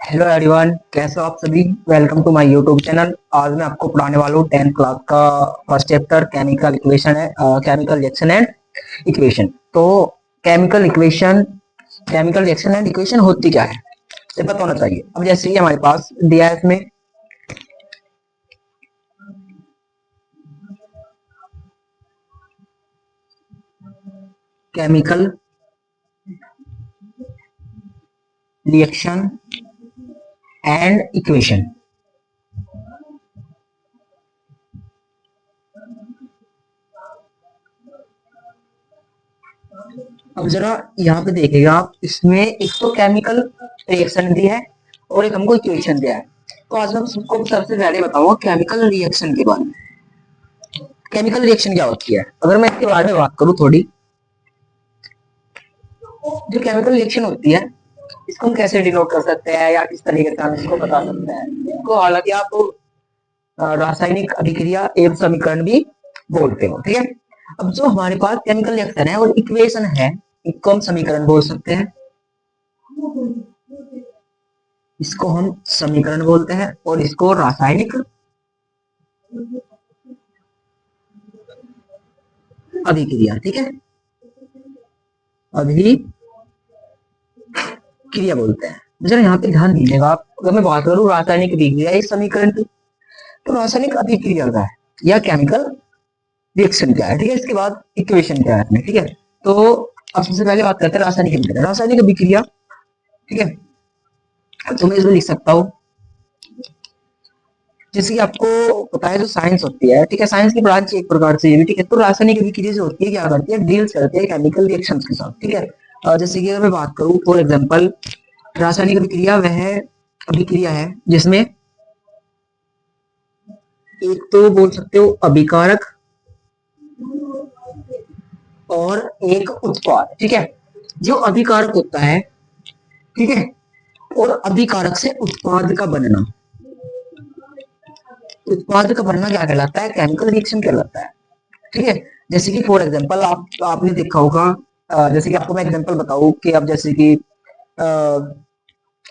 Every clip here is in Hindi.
हेलो एवरीवन, कैसे हो आप सभी। Welcome to my YouTube channel. आज मैं आपको पढ़ाने वाला हूँ 10th क्लास का फर्स्ट चैप्टर केमिकल इक्वेशन है, केमिकल रिएक्शन एंड इक्वेशन। तो केमिकल रिएक्शन एंड इक्वेशन होती क्या है ये पता होना चाहिए। अब जैसे कि हमारे पास दिया है इसमें केमिकल रिएक्शन एंड इक्वेशन। अब जरा यहाँ पे देखिएगा आप, इसमें एक तो केमिकल रिएक्शन दिया है और एक हमको इक्वेशन दिया है। तो आज मैं सबको सबसे पहले बताऊंगा केमिकल रिएक्शन के बारे में। केमिकल रिएक्शन क्या होती है, अगर मैं इसके बारे में बात करूं थोड़ी। जो केमिकल रिएक्शन होती है इसको हम कैसे डिनोट कर सकते हैं या किस तरीके से हम इसको बता सकते हैं। इसको हालांकि आप रासायनिक अभिक्रिया एवं समीकरण भी बोलते हो, ठीक है। अब जो हमारे पास केमिकल रिएक्शन है और इक्वेशन है, इसको हम समीकरण बोल सकते हैं। इसको हम समीकरण बोलते हैं और इसको रासायनिक अभिक्रिया, ठीक है, अभिक्रिया बोलते हैं। जरा यहाँ पे ध्यान दीजिएगा आप, अगर मैं बात करूँ रासायनिक अभिक्रिया इस समीकरण की, तो रासायनिक अभिक्रिया क्या है या केमिकल रिएक्शन क्या है, ठीक है। इसके बाद इक्वेशन क्या है इसमें, ठीक है। तो अब सबसे पहले बात करते हैं रासायनिक अभिक्रिया। रासायनिक अभिक्रिया, ठीक है, तो मैं इसमें लिख सकता हूँ जैसे कि आपको पता है जो साइंस होती है, ठीक है, साइंस की ब्रांच एक प्रकार से ये भी, ठीक है। तो रासायनिक अभिक्रिया जो होती है क्या करती है, डील्स करती है केमिकल रिएक्शंस के साथ, ठीक है। जैसे कि अगर मैं बात करूँ फॉर एग्जांपल, रासायनिक अभिक्रिया वह अभिक्रिया है जिसमें एक तो बोल सकते हो अभिकारक और एक उत्पाद, ठीक है। जो अभिकारक होता है, ठीक है, और अभिकारक से उत्पाद का बनना, उत्पाद का बनना क्या कहलाता है, केमिकल रिएक्शन कहलाता है, ठीक है। जैसे कि फॉर एग्जांपल आपने देखा होगा, जैसे कि आपको मैं एग्जांपल बताऊं कि आप जैसे कि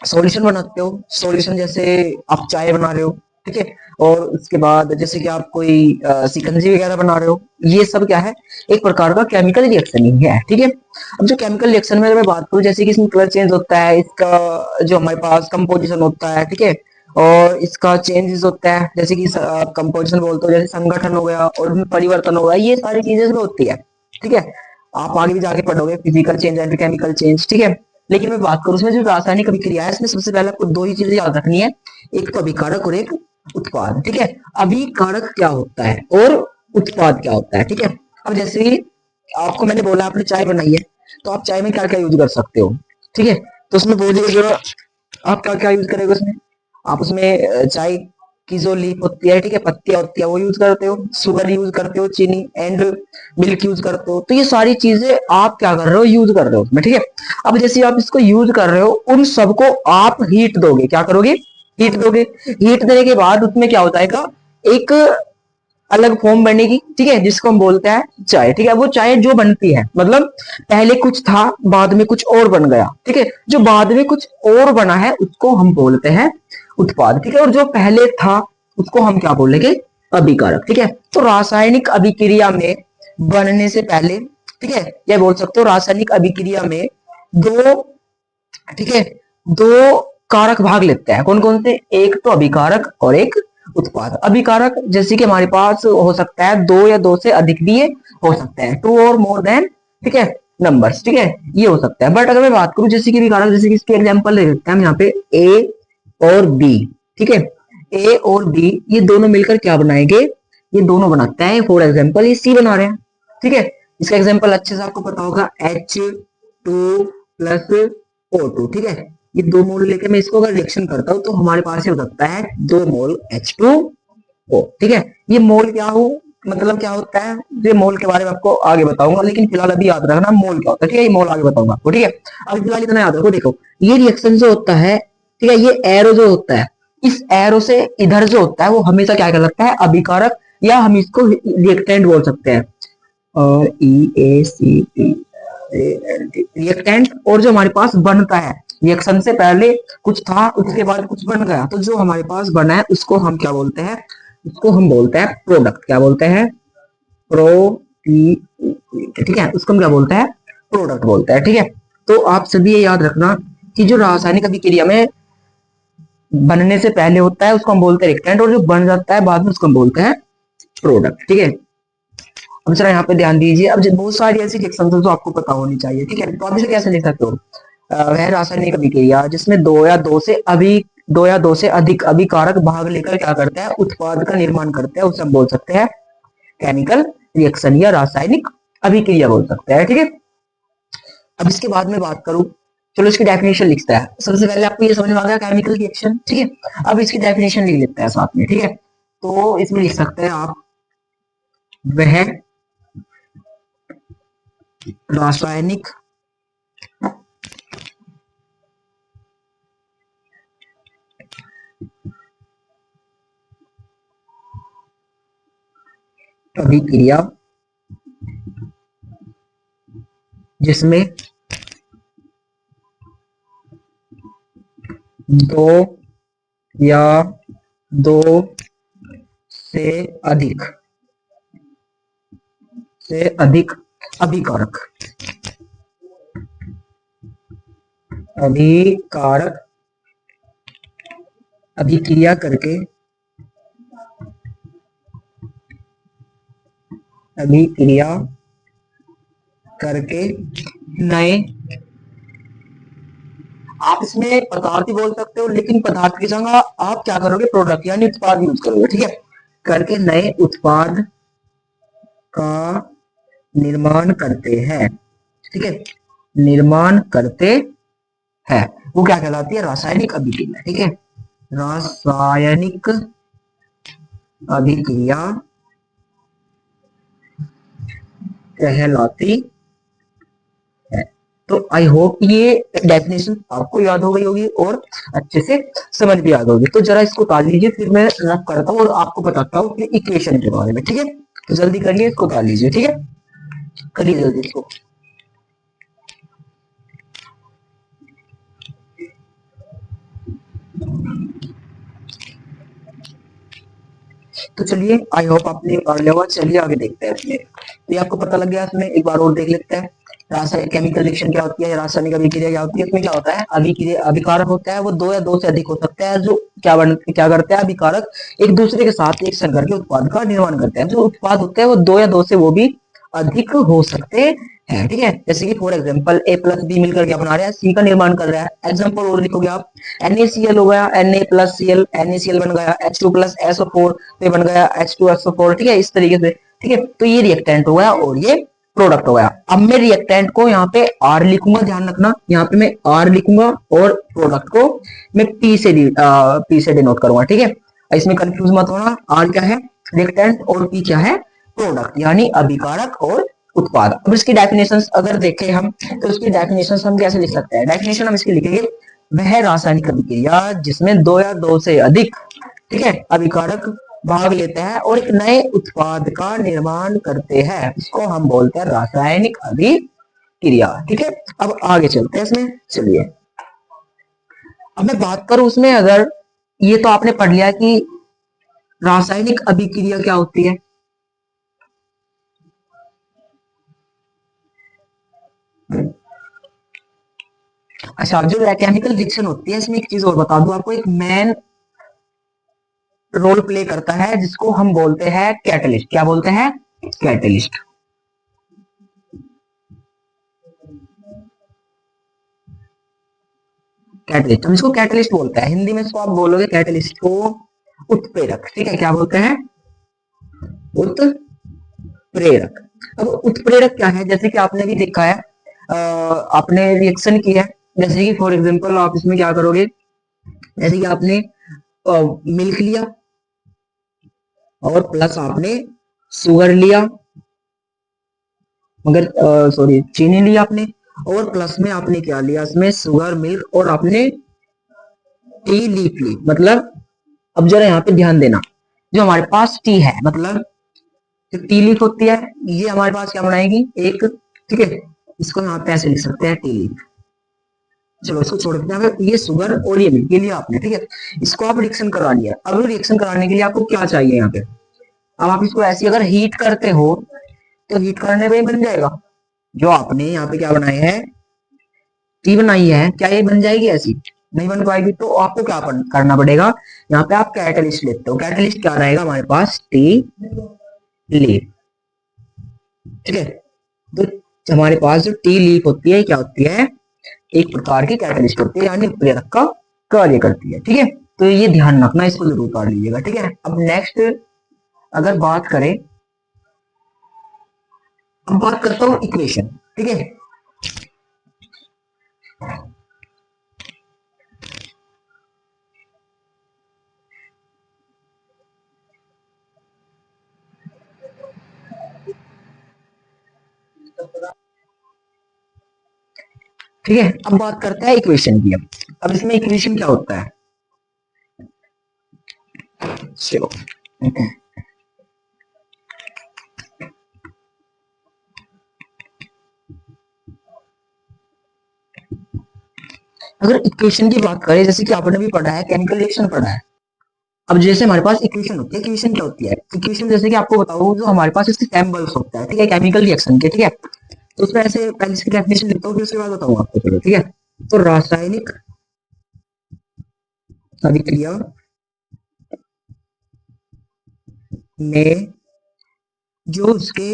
सॉल्यूशन बनाते हो, सॉल्यूशन जैसे आप चाय बना रहे हो, ठीक है, और उसके बाद जैसे कि आप कोई सिकंजी वगैरह बना रहे हो, ये सब क्या है, एक प्रकार का केमिकल रिएक्शन ही है, ठीक है। अब जो केमिकल रिएक्शन में मैं बात करूं, जैसे कि इसमें कलर चेंज होता है, इसका जो हमारे पास कंपोजिशन होता है, ठीक है, और इसका चेंजेस होता है, जैसे कि कंपोजिशन बोलते हो, जैसे संगठन हो गया और उसमें परिवर्तन हो गया, ये सारी चीजें इसमें होती है, ठीक है। आप आगे भी जाके पढ़ोगे physical change and chemical change, ठीक है। लेकिन मैं बात करूं उसमें जो रासायनिक अभिक्रिया है, इसमें सबसे पहले आपको दो ही चीजें याद रखनी है, एक तो अभिकारक और एक उत्पाद, ठीक है। अभिकारक क्या होता है और उत्पाद क्या होता है, ठीक है। अब जैसे ही आपको मैंने बोला आपने चाय बनाई है, तो आप चाय में क्या क्या यूज कर सकते हो, ठीक है। तो उसमें बोलिए जरा, आप क्या क्या यूज करेंगे उसमें। आप उसमें चाय की जो लीफ होती है, ठीक है, पत्तियां होती है, वो यूज करते हो, शुगर यूज करते हो, चीनी एंड मिल्क यूज करते हो। तो ये सारी चीजें आप क्या कर रहे हो, यूज कर रहे हो उसमें, ठीक है। अब जैसे आप इसको यूज कर रहे हो, उन सबको आप हीट दोगे, क्या करोगे, हीट दोगे। हीट देने के बाद उसमें क्या हो जाएगा, एक अलग फॉर्म बनेगी, ठीक है, जिसको हम बोलते हैं चाय, ठीक है। वो चाय जो बनती है, मतलब पहले कुछ था बाद में कुछ और बन गया, ठीक है, जो बाद में कुछ और बना है उसको हम बोलते हैं उत्पाद, ठीक है। और जो पहले था उसको हम क्या बोलेंगे, अभिकारक, ठीक है। तो रासायनिक अभिक्रिया में बनने से पहले, ठीक है, यह बोल सकते हो रासायनिक अभिक्रिया में दो, ठीक है, दो कारक भाग लेते हैं, कौन कौन से, एक तो अभिकारक और एक उत्पाद। अभिकारक जैसे कि हमारे पास हो सकता है दो या दो से अधिक भी हो सकते हैं, टू और मोर देन, ठीक है, नंबर्स, ठीक है, ये हो सकता है। बट अगर मैं बात करूं जैसे कि अभिकारक, जैसे कि इसके एग्जांपल ले लेते हैं हम यहाँ पे ए और बी, ठीक है। ए और बी ये दोनों मिलकर क्या बनाएंगे, ये दोनों बनाते हैं फॉर एग्जाम्पल ये सी बना रहे हैं, ठीक है। इसका एग्जाम्पल अच्छे से आपको पता होगा H2 + O2, ठीक है। ये दो मोल लेके मैं इसको अगर रिएक्शन करता हूं तो हमारे पास ये हो सकता है 2 मोल H2O, ठीक है। ये मोल क्या हो, मतलब क्या होता है, ये मोल के बारे में आपको आगे बताऊंगा, लेकिन फिलहाल अभी याद रखना मोल क्या होता है, ठीक है। ये मोल आगे बताऊंगा आपको, ठीक है। अभी फिलहाल इतना याद रखो, देखो ये रिएक्शन जो होता है, ठीक है, ये एरो जो होता है, इस एरो से इधर जो होता है वो हमेशा क्या कहलाता है, अभिकारक, या हम इसको रिएक्टेंट बोल सकते हैं, और EACT रिएक्टेंट। और जो हमारे पास बनता है रिएक्शन से पहले कुछ था, उसके बाद कुछ बन गया, तो जो हमारे पास बना है उसको हम क्या बोलते हैं, उसको हम बोलते हैं प्रोडक्ट। क्या बोलते हैं? प्रो ठीक है, उसको हम क्या बोलते हैं? प्रोडक्ट बोलते हैं। ठीक है, तो आप सभी ये याद रखना कि जो रासायनिक अभिक्रिया में बनने से पहले होता है उसको हम बोलते हैं रिएक्टेंट, और जो बन जाता है बाद में उसको हम बोलते हैं प्रोडक्ट। ठीक है, अब जरा यहाँ पे ध्यान दीजिए। अब बहुत सारी ऐसी रिएक्शन जो आपको पता होनी चाहिए। ठीक है, तो आप इसे कैसे लिख सकते हो? वह रासायनिक अभिक्रिया जिसमें दो या दो से अधिक अभिकारक भाग लेकर क्या करते हैं, उत्पाद का निर्माण करते हैं, उसे हम बोल सकते हैं केमिकल रिएक्शन या रासायनिक अभिक्रिया बोल सकते हैं। ठीक है, अब इसके बाद में बात करूं, चलो इसकी डेफिनेशन लिखता है। सबसे पहले आपको ये समझ में आ गया केमिकल रिएक्शन। ठीक है, अब इसकी डेफिनेशन लिख लेते हैं साथ में। ठीक है, तो इसमें लिख सकते हैं आप, वह रासायनिक अभिक्रिया जिसमें दो या दो से अधिक अभिकारक अभिकारक अभिक्रिया करके नए, आप इसमें पदार्थ ही बोल सकते हो, लेकिन पदार्थ की जगह आप क्या करोगे, प्रोडक्ट यानी उत्पाद यूज करोगे। ठीक है, करके नए उत्पाद का निर्माण करते हैं। ठीक है, निर्माण करते हैं, वो क्या कहलाती है, रासायनिक अभिक्रिया। ठीक है, रासायनिक अभिक्रिया कहलाती है। तो आई होप ये डेफिनेशन आपको याद हो गई होगी और अच्छे से समझ भी आ गई होगी। तो जरा इसको उतार लीजिए, फिर मैं रफ करता हूँ और आपको बताता हूँ इक्वेशन के बारे में। ठीक है, तो जल्दी करिए, इसको उतार लीजिए। ठीक है, करिए जल्दी इसको। तो चलिए, आई होप आपने पढ़ लिया होगा। चलिए आगे देखते हैं इसमें। तो ये आपको पता लग गया, इसमें एक बार और देख लेते हैं। रासायनिक केमिकल रिएक्शन क्या होती है, रासायनिक अभिक्रिया क्या होती है। इसमें क्या होता है, अभिक्रिया अभिकारक होता है, वो दो या दो से अधिक हो सकता है, जो क्या करते हैं, अभिकारक एक दूसरे के साथ एक संग करके उत्पाद का निर्माण करते हैं। जो उत्पाद होते हैं वो दो या दो से वो भी अधिक हो सकते हैं। ठीक है, जैसे कि for example A plus B मिलकर क्या बना रहा है, सी का निर्माण कर रहा है। एग्जांपल और लिखोगे आप, NaCl हो गया, Na प्लस Cl, NaCl बन गया, H2 प्लस SO4 तो बन गया H2SO4। ठीक है, इस तरीके से। ठीक है, तो ये रिएक्टेंट हो गया और ये प्रोडक्ट हो गया। अब मैं रिएक्टेंट को यहाँ पे R लिखूंगा, ध्यान रखना, यहाँ पे मैं R लिखूंगा और प्रोडक्ट को मैं P से डिनोट करूंगा। ठीक है, इसमें कंफ्यूज मत होना, R क्या है, रिएक्टेंट, और P क्या है, प्रोडक्ट यानी अभिकारक और उत्पाद। अब इसकी डेफिनेशन अगर देखें हम, तो इसकी डेफिनेशन हम कैसे लिख सकते हैं, डेफिनेशन हम इसकी लिखेंगे, वह रासायनिक अभिक्रिया जिसमें दो या दो से अधिक, ठीक है, अभिकारक भाग लेते हैं और एक नए उत्पाद का निर्माण करते हैं, इसको हम बोलते हैं रासायनिक अभिक्रिया। ठीक है, अब आगे चलते हैं इसमें। चलिए, अब मैं बात करूं उसमें, अगर ये तो आपने पढ़ लिया कि रासायनिक अभिक्रिया क्या होती है। अच्छा, जो केमिकल रिएक्शन होती है, इसमें एक चीज और बता दूं आपको, एक मेन रोल प्ले करता है जिसको हम बोलते हैं कैटलिस्ट। क्या बोलते हैं, कैटलिस्ट। कैटलिस्ट, हम इसको कैटलिस्ट बोलते हैं, हिंदी में इसको आप बोलोगे कैटलिस्ट को उत्प्रेरक। ठीक है, क्या बोलते हैं, उत्प्रेरक। अब उत्प्रेरक क्या है, जैसे कि आपने भी देखा है, आपने रिएक्शन की है, जैसे कि फॉर एग्जांपल आप इसमें क्या करोगे, जैसे कि आपने मिल्क लिया और प्लस आपने शुगर लिया, मगर सॉरी चीनी लिया आपने, और प्लस में आपने क्या लिया, इसमें शुगर, मिल्क, और आपने टी लीफ ली। मतलब अब जरा यहाँ पे ध्यान देना, जो हमारे पास टी है, मतलब जो टी लीफ होती है, ये हमारे पास क्या बनाएगी, एक, ठीक है, इसको यहाँ पे ऐसे लिख सकते हैं टी लीफ। चलो इसको छोड़ देते हैं। ये शुगर और ये मिल्क, ये लिया आपने, ठीक है। इसको आप रिएक्शन करवानी है। अब रिएक्शन कराने के लिए आपको क्या चाहिए यहाँ पे, अब आप इसको ऐसी अगर हीट करते हो तो हीट करने पे ही बन जाएगा। जो आपने यहाँ पे क्या बनाया है, टी बनाई है, क्या ये बन जाएगी ऐसी? नहीं बन पाएगी। तो आपको क्या करना पड़ेगा, यहाँ पे आप कैटलिस्ट लेते हो। कैटलिस्ट क्या रहेगा हमारे पास, टी लीफ, ठीक है। तो हमारे पास जो टी लीफ होती है क्या होती है, एक प्रकार की कैटलिस्ट होती है, यानी प्रेरक का कार्य करती है, ठीक है। तो ये ध्यान रखना, इसको जरूर पढ़ लीजिएगा, ठीक है। अब नेक्स्ट अगर बात करें, अब बात करता हूँ इक्वेशन, ठीक है। ठीक है, अब बात करते हैं इक्वेशन की। अब इसमें इक्वेशन क्या होता है, चलो अगर इक्वेशन की बात करें, जैसे कि आपने भी पढ़ा है, केमिकल रिएक्शन पढ़ा है। अब जैसे हमारे पास इक्वेशन होती है, इक्वेशन क्या होती है, इक्वेशन जैसे कि आपको बताऊं, जो हमारे पास इसके सैंपल्स होता है, ठीक है, केमिकल रिएक्शन के, ठीक है। तो उसमें ऐसे पहले इसकी डेफिनेशन लिखता हूँ, फिर उसके बाद बताऊंगा आपको, चलो ठीक है। तो रासायनिक अभिक्रिया में जो उसके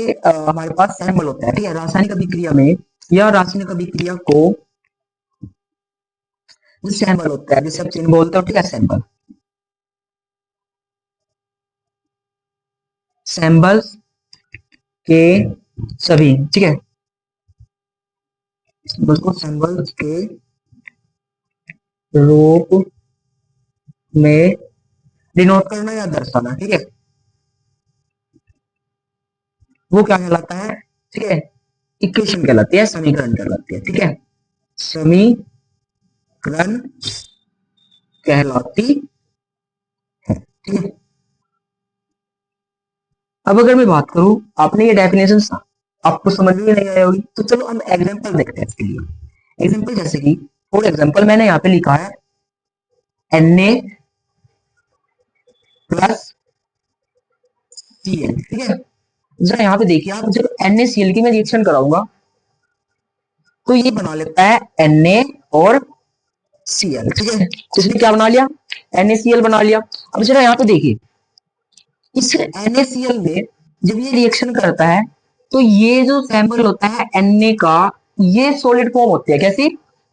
हमारे पास सैंपल होता है, ठीक है, रासायनिक अभिक्रिया में या रासायनिक अभिक्रिया को जो सैंपल होता है, जिसे आप चिन्ह बोलते हो, ठीक है, सैंपल, सैंपल्स के सभी, ठीक है, उसको सैंपल्स के रूप में डिनोट करना या दर्शाना, ठीक है, वो क्या कहलाता है, ठीक है, इक्वेशन कहलाती है, समीकरण कहलाती है, ठीक है, समीकरण कहलाती है, ठीक है। अब अगर मैं बात करूं, आपने ये डेफिनेशन आपको समझ में नहीं आई होगी, तो चलो हम एग्जांपल देखते हैं इसके लिए। एग्जांपल जैसे कि फॉर एग्जांपल मैंने यहाँ पे लिखा है Na प्लस Cl, ठीक है। जरा यहाँ पे देखिए आप, जब NaCl की मैं रिएक्शन कराऊंगा तो ये बना लेता है Na और Cl, ठीक है। तो इसने क्या बना लिया, NaCl बना लिया। अब जरा यहाँ पे देखिए, इस NaCl में जब ये रिएक्शन करता है तो ये जो सैंपल होता है Na का, ये सॉलिड फॉर्म होती है, कैसी,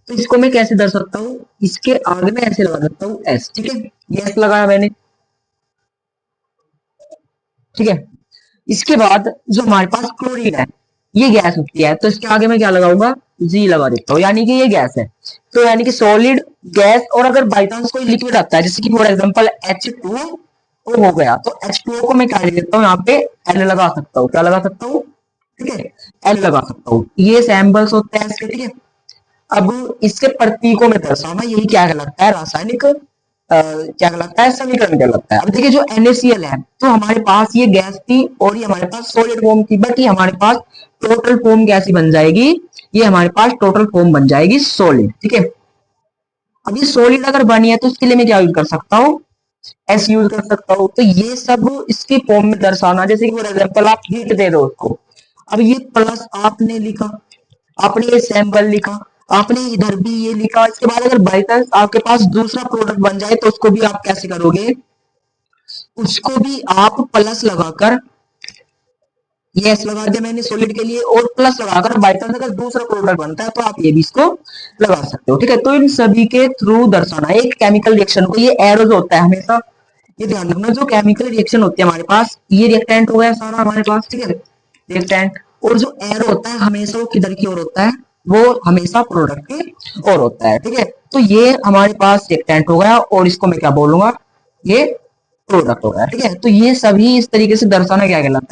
तो इसको मैं कैसे दर्शा सकता हूँ, इसके आगे में ऐसे लगा सकता हूँ S, ठीक है, ये S लगाया मैंने, ठीक है। इसके बाद जो हमारे पास क्लोरीन है, ये गैस होती है, तो इसके आगे मैं क्या लगाऊंगा, जी लगा देता हूँ, यानी कि ये गैस है। तो यानी कि सॉलिड, गैस, और अगर बाई चांस कोई लिक्विड आता है, जैसे कि फॉर एग्जांपल H2O हो गया, तो H2O को मैं क्या लिख देता हूँ, यहाँ पे L लगा सकता हूँ, क्या लगा सकता हूँ, ठीक है, L लगा सकता हूँ। ये सैंपल्स होते हैं इसके, ठीक है। अब इसके प्रतीकों में दर्शाना, यही क्या कहलाता है, रासायनिक क्या कहलाता है, समीकरण कहलाता है। अब देखिए जो NaCl है, तो हमारे पास ये गैस थी और ये हमारे पास सॉलिड फॉर्म थी, बट ये हमारे पास टोटल फॉर्म कैसी बन जाएगी, ये हमारे पास टोटल फॉर्म बन जाएगी सॉलिड, ठीक है। अब ये सॉलिड अगर बनी है तो इसके लिए मैं क्या यूज कर सकता हूँ, एस यूज कर सकता हूँ। तो ये सब इसके फॉर्म में दर्शाना, जैसे कि फॉर एग्जाम्पल आप हीट दे दो उसको, अब ये प्लस आपने लिखा, आपने ये सैंपल लिखा, आपने इधर भी ये लिखा। इसके बाद अगर बाई चांस आपके पास दूसरा प्रोडक्ट बन जाए तो उसको भी आप कैसे करोगे, उसको भी आप प्लस लगाकर, ये एस लगा दिया मैंने सॉलिड के लिए, और प्लस लगाकर बाई चांस अगर दूसरा प्रोडक्ट बनता है तो आप ये भी इसको लगा सकते हो, ठीक है। तो इन सभी के थ्रू दर्शाना एक केमिकल रिएक्शन को, ये एरोज होता है हमेशा, ये ध्यान रखना, जो केमिकल रिएक्शन होती है हमारे पास, ये रिएक्टेंट हो गया सारा हमारे पास, ठीक है, रिएक्टेंट, और जो एरो होता है हमेशा वो किधर की ओर होता है, वो हमेशा प्रोडक्ट की ओर होता है, ठीक है। तो ये हमारे पास रिएक्टेंट हो गया, और इसको मैं क्या बोलूंगा, ये प्रोडक्ट हो गया, ठीक है। तो ये सभी इस तरीके से दर्शाना क्या कहलाता है,